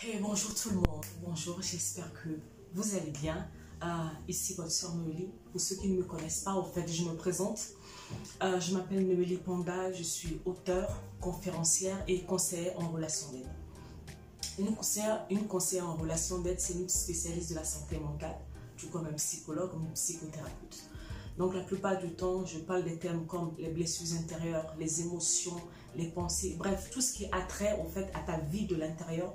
Hey, bonjour tout le monde, bonjour, j'espère que vous allez bien. Ici votre soeur Noélie. Pour ceux qui ne me connaissent pas, au fait, je me présente. Je m'appelle Noélie Panda, je suis auteure, conférencière et conseillère en relations d'aide. Une conseillère en relations d'aide, c'est une spécialiste de la santé mentale, tout comme un psychologue ou un psychothérapeute. Donc la plupart du temps, je parle des termes comme les blessures intérieures, les émotions, les pensées, bref, tout ce qui a trait au fait à ta vie de l'intérieur.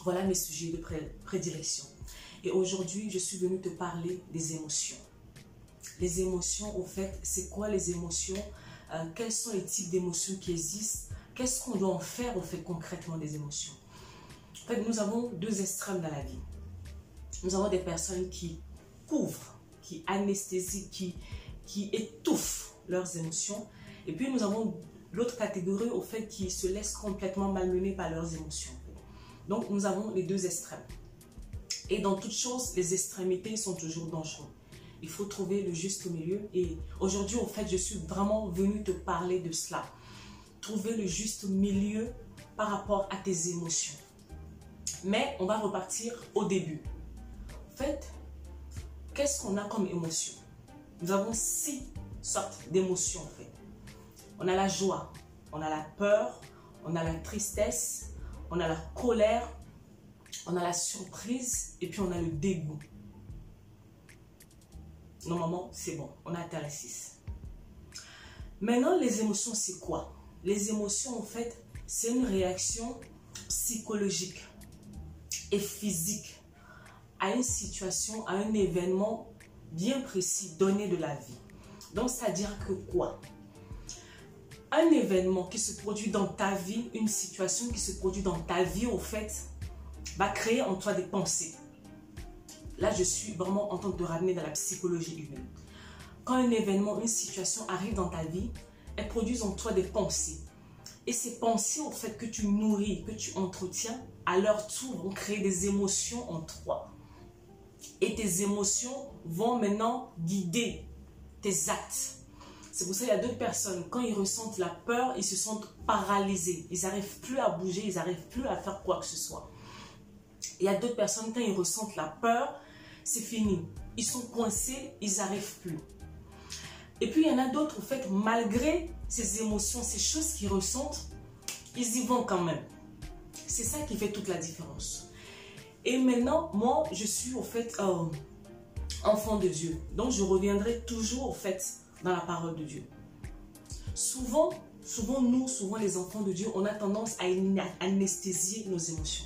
Voilà mes sujets de prédilection. Et aujourd'hui, je suis venue te parler des émotions. Les émotions, au fait, c'est quoi les émotions? Quels sont les types d'émotions qui existent? Qu'est-ce qu'on doit en faire, au fait, concrètement des émotions? En fait, nous avons deux extrêmes dans la vie. Nous avons des personnes qui couvrent, qui anesthésient, qui étouffent leurs émotions. Et puis, nous avons l'autre catégorie, au fait, qui se laissent complètement malmener par leurs émotions. Donc, nous avons les deux extrêmes. Et dans toute chose, les extrémités sont toujours dangereuses. Il faut trouver le juste milieu. Et aujourd'hui, en fait, je suis vraiment venue te parler de cela. Trouver le juste milieu par rapport à tes émotions. Mais on va repartir au début. En fait, qu'est-ce qu'on a comme émotion? Nous avons 6 sortes d'émotions, en fait. On a la joie, on a la peur, on a la tristesse, on a la colère, on a la surprise et puis on a le dégoût. Normalement, c'est bon, on a atteint les 6. Maintenant, les émotions, c'est quoi? Les émotions, en fait, c'est une réaction psychologique et physique à une situation, à un événement bien précis donné de la vie. Donc, c'est-à-dire que quoi? Un événement qui se produit dans ta vie, une situation qui se produit dans ta vie, au fait, va créer en toi des pensées. Là, je suis vraiment en train de te ramener dans la psychologie humaine. Quand un événement, une situation arrive dans ta vie, elles produisent en toi des pensées. Et ces pensées, au fait, que tu nourris, que tu entretiens, à leur tour, vont créer des émotions en toi. Et tes émotions vont maintenant guider tes actes. C'est pour ça qu'il y a d'autres personnes, quand ils ressentent la peur, ils se sentent paralysés. Ils n'arrivent plus à bouger, ils n'arrivent plus à faire quoi que ce soit. Il y a d'autres personnes, quand ils ressentent la peur, c'est fini. Ils sont coincés, ils n'arrivent plus. Et puis, il y en a d'autres, en fait, malgré ces émotions, ces choses qu'ils ressentent, ils y vont quand même. C'est ça qui fait toute la différence. Et maintenant, moi, je suis, au fait, enfant de Dieu. Donc, je reviendrai toujours, au fait, dans la parole de Dieu. Souvent les enfants de Dieu, on a tendance à anesthésier nos émotions.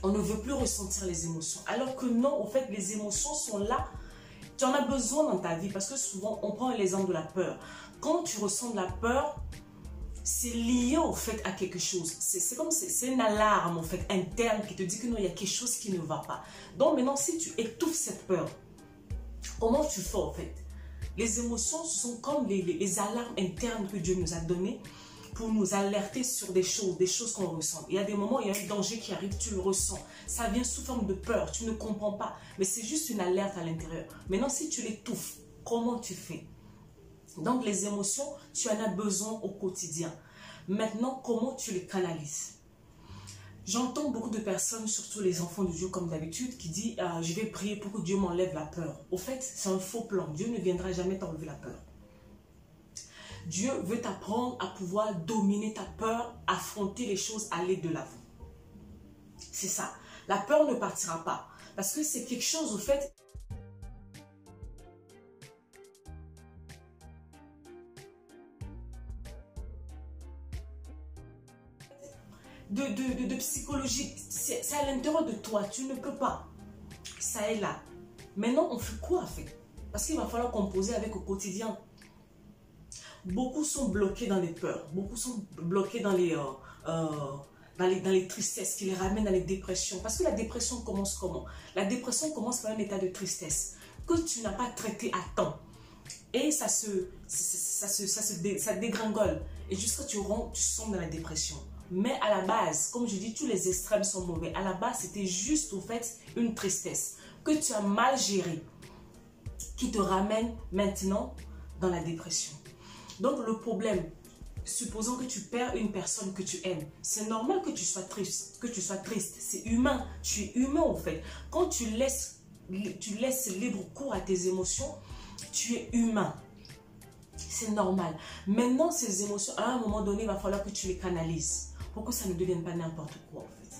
On ne veut plus ressentir les émotions. Alors que non, en fait, les émotions sont là. Tu en as besoin dans ta vie parce que souvent, on prend l'exemple de la peur. Quand tu ressens de la peur, c'est lié au fait à quelque chose. C'est une alarme, en fait, interne qui te dit que non, il y a quelque chose qui ne va pas. Donc maintenant, si tu étouffes cette peur, comment tu fais, en fait? Les émotions, ce sont comme les alarmes internes que Dieu nous a données pour nous alerter sur des choses qu'on ressent. Il y a des moments, il y a un danger qui arrive, tu le ressens. Ça vient sous forme de peur, tu ne comprends pas. Mais c'est juste une alerte à l'intérieur. Maintenant, si tu l'étouffes, comment tu fais? Donc, les émotions, tu en as besoin au quotidien. Maintenant, comment tu les canalises? J'entends beaucoup de personnes, surtout les enfants de Dieu comme d'habitude, qui disent je vais prier pour que Dieu m'enlève la peur. Au fait, c'est un faux plan. Dieu ne viendra jamais t'enlever la peur. Dieu veut t'apprendre à pouvoir dominer ta peur, affronter les choses, aller de l'avant. C'est ça. La peur ne partira pas. Parce que c'est quelque chose, au fait, de psychologie. C'est à l'intérieur de toi. Tu ne peux pas. Ça est là. Maintenant, on fait quoi, en fait? Parce qu'il va falloir composer avec au quotidien. Beaucoup sont bloqués dans les peurs. Beaucoup sont bloqués dans les tristesses qui les ramènent à les dépressions. Parce que la dépression commence comment? La dépression commence par un état de tristesse que tu n'as pas traité à temps. Et ça dégringole. Et jusqu'à tu sombres dans la dépression. Mais à la base, comme je dis, tous les extrêmes sont mauvais. À la base, c'était juste, au fait, une tristesse que tu as mal gérée, qui te ramène maintenant dans la dépression. Donc, le problème, supposons que tu perds une personne que tu aimes. C'est normal que tu sois triste, c'est humain. Tu es humain en fait. Quand tu laisses libre cours à tes émotions, tu es humain. C'est normal. Maintenant, ces émotions, à un moment donné, il va falloir que tu les canalises pour que ça ne devienne pas n'importe quoi en fait.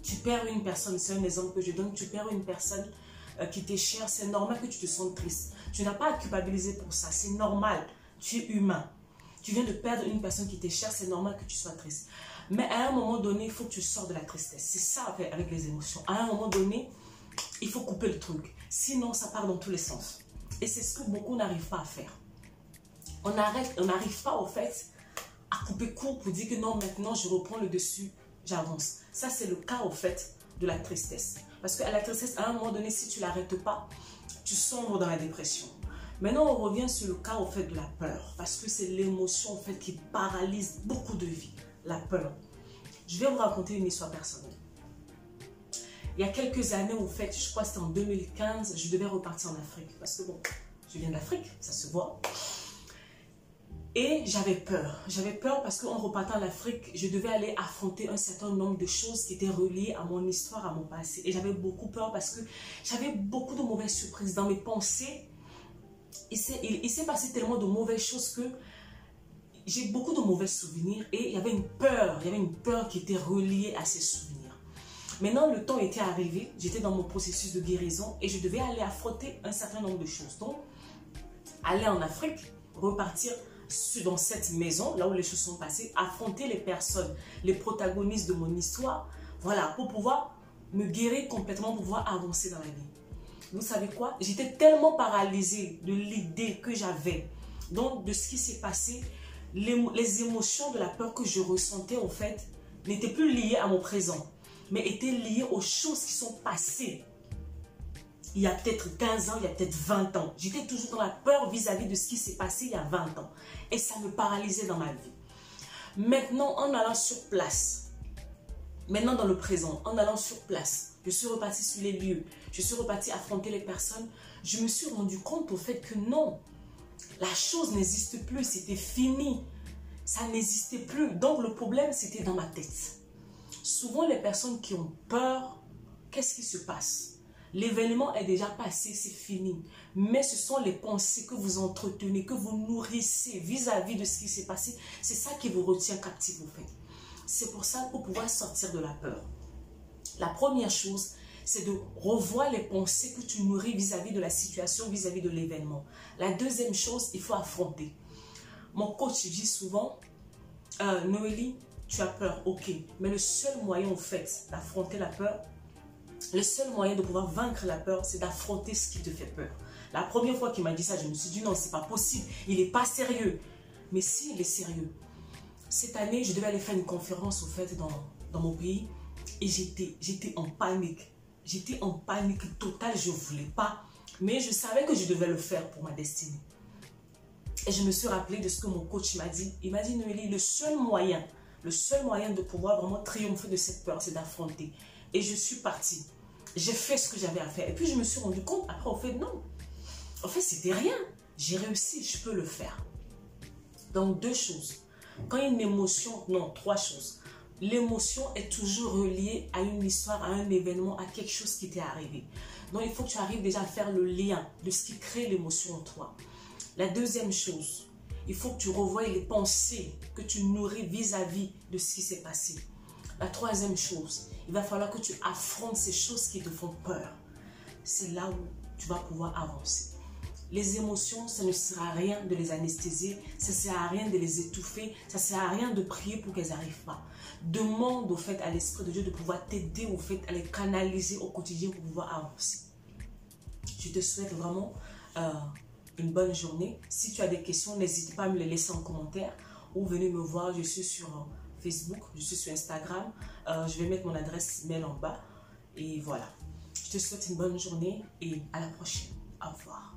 Tu perds une personne, c'est un exemple que je donne, tu perds une personne qui t'est chère, c'est normal que tu te sentes triste. Tu n'as pas à culpabiliser pour ça, c'est normal. Tu es humain. Tu viens de perdre une personne qui t'est chère, c'est normal que tu sois triste. Mais à un moment donné, il faut que tu sors de la tristesse. C'est ça avec les émotions. À un moment donné, il faut couper le truc. Sinon, ça part dans tous les sens. Et c'est ce que beaucoup n'arrivent pas à faire. On n'arrive pas au fait à couper court pour dire que non, maintenant je reprends le dessus, j'avance. Ça, c'est le cas au fait de la tristesse. Parce qu'à la tristesse, à un moment donné, si tu ne l'arrêtes pas, tu sombres dans la dépression. Maintenant, on revient sur le cas au fait de la peur. Parce que c'est l'émotion en fait qui paralyse beaucoup de vies. La peur. Je vais vous raconter une histoire personnelle. Il y a quelques années, au fait, je crois que c'était en 2015, je devais repartir en Afrique. Parce que bon, je viens d'Afrique, ça se voit. Et j'avais peur. J'avais peur parce qu'en repartant en Afrique, je devais aller affronter un certain nombre de choses qui étaient reliées à mon histoire, à mon passé. Et j'avais beaucoup peur parce que j'avais beaucoup de mauvaises surprises dans mes pensées. Il s'est passé tellement de mauvaises choses que j'ai beaucoup de mauvais souvenirs. Et il y avait une peur qui était reliée à ces souvenirs. Maintenant, le temps était arrivé. J'étais dans mon processus de guérison et je devais aller affronter un certain nombre de choses. Donc, aller en Afrique, repartir dans cette maison, là où les choses sont passées, affronter les personnes, les protagonistes de mon histoire, voilà, pour pouvoir me guérir complètement, pour pouvoir avancer dans la vie. Vous savez quoi? J'étais tellement paralysée de l'idée que j'avais, donc de ce qui s'est passé, les émotions de la peur que je ressentais, en fait, n'étaient plus liées à mon présent, mais étaient liées aux choses qui sont passées. Il y a peut-être 15 ans, il y a peut-être 20 ans. J'étais toujours dans la peur vis-à-vis de ce qui s'est passé il y a 20 ans. Et ça me paralysait dans ma vie. Maintenant, en allant sur place, maintenant dans le présent, en allant sur place, je suis repartie sur les lieux, je suis repartie affronter les personnes, je me suis rendu compte au fait que non, la chose n'existe plus, c'était fini. Ça n'existait plus. Donc le problème, c'était dans ma tête. Souvent, les personnes qui ont peur, qu'est-ce qui se passe? L'événement est déjà passé, c'est fini. Mais ce sont les pensées que vous entretenez, que vous nourrissez vis-à-vis de ce qui s'est passé. C'est ça qui vous retient captif, au fait. C'est pour ça, pour pouvoir sortir de la peur. La première chose, c'est de revoir les pensées que tu nourris vis-à-vis de la situation, vis-à-vis de l'événement. La deuxième chose, il faut affronter. Mon coach dit souvent, Noélie, tu as peur, ok. Mais le seul moyen, en fait, d'affronter la peur, le seul moyen de pouvoir vaincre la peur, c'est d'affronter ce qui te fait peur. La première fois qu'il m'a dit ça, je me suis dit non, c'est pas possible. Il n'est pas sérieux. Mais si, il est sérieux. Cette année, je devais aller faire une conférence au fait dans mon pays et j'étais en panique. J'étais en panique totale, je ne voulais pas. Mais je savais que je devais le faire pour ma destinée. Et je me suis rappelé de ce que mon coach m'a dit. Il m'a dit, Noélie, le seul moyen de pouvoir vraiment triompher de cette peur, c'est d'affronter. Et je suis partie. J'ai fait ce que j'avais à faire. Et puis je me suis rendu compte, après, au fait, non. En fait, c'était rien. J'ai réussi, je peux le faire. Donc, deux choses. Quand il y a une émotion, non, trois choses. L'émotion est toujours reliée à une histoire, à un événement, à quelque chose qui t'est arrivé. Donc, il faut que tu arrives déjà à faire le lien de ce qui crée l'émotion en toi. La deuxième chose, il faut que tu revoies les pensées que tu nourris vis-à-vis de ce qui s'est passé. La troisième chose, il va falloir que tu affrontes ces choses qui te font peur. C'est là où tu vas pouvoir avancer. Les émotions, ça ne sert à rien de les anesthésier, ça ne sert à rien de les étouffer, ça ne sert à rien de prier pour qu'elles n'arrivent pas. Demande au fait à l'Esprit de Dieu de pouvoir t'aider au fait à les canaliser au quotidien pour pouvoir avancer. Je te souhaite vraiment une bonne journée. Si tu as des questions, n'hésite pas à me les laisser en commentaire ou venez me voir. Je suis sur Facebook, je suis sur Instagram. Je vais mettre mon adresse mail en bas. Et voilà. Je te souhaite une bonne journée et à la prochaine. Au revoir.